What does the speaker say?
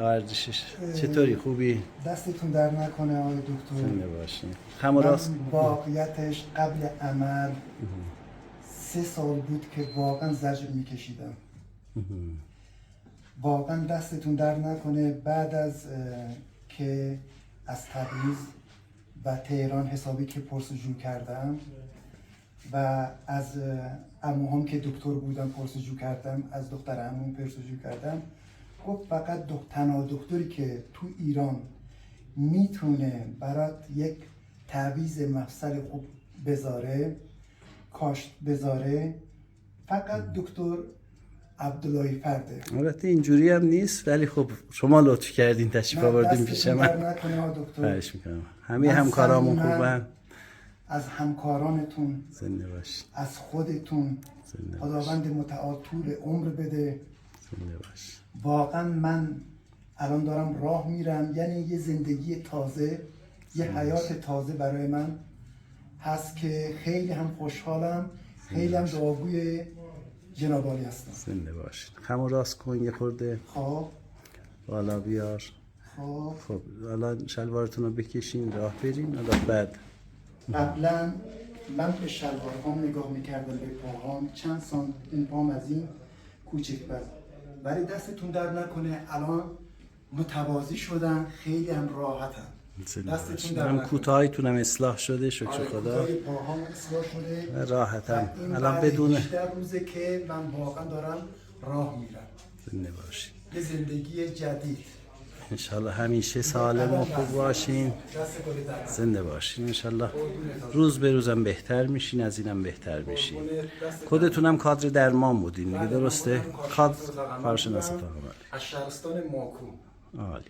ورزشش چطوری؟ خوبی؟ دستتون در نکنه آقای دکتر. زنده باشین. خم راست واقعیتش قبل عمل 3 سال بود که واقعا زجر میکشیدم. واقعا دستتون در نکنه. بعد از که از تبریز و تهران حسابی که پرسجو کردم و از عموهم که دکتر بودم پرسجو کردم، از دختر عموم پرسجو کردم، گفت فقط تنها دکتری که تو ایران میتونه برات یک تعویض مفصل خوب بذاره، کاشت بذاره، فقط دکتر عبداللهی فرده. البته اینجوری هم نیست، ولی خب شما لطف کردین تشریف آوردین پیش من. خواهش میکنم. همه همکارامون خوبن. از همکارانتون زنده باش. از خودتون خداوند متعال طول عمر بده. زنده باش. واقعا من الان دارم راه میرم، یعنی یه زندگی تازه، یه حیات تازه برای من هست که خیلی هم خوشحالم، خیلی هم دعاگوی جناب عالی هستم. زنده باشین. خمو راست کن یه خورده. خب بالا بیار. خب الان شلوارتون رو بکشین راه برین. الان بعد قبلا من به شلوارهام نگاه میکردم، به پاهام چند سانت این پام از این کوچک بود، ولی دستتون در نکنه الان متوازی شدم، خیلی هم راحتم. دستتون در نکنه. کوتاهیتونم اصلاح شده شکر خدا. کوتاهی پاهام اصلاح شده، راحتم. الان بدون بدون 18 روزه که من واقعا دارم راه میرم. زنده باشین. یه زندگی جدید. انشالله همیشه سالم و خوب باشین. زنده باشین. انشالله روز به روزم بهتر میشین، از اینم بهتر میشین. خودتونم کادر درمان بودین دیگه، درسته؟ کادر کارشناس فقط از شهرستان ماکو. عالی.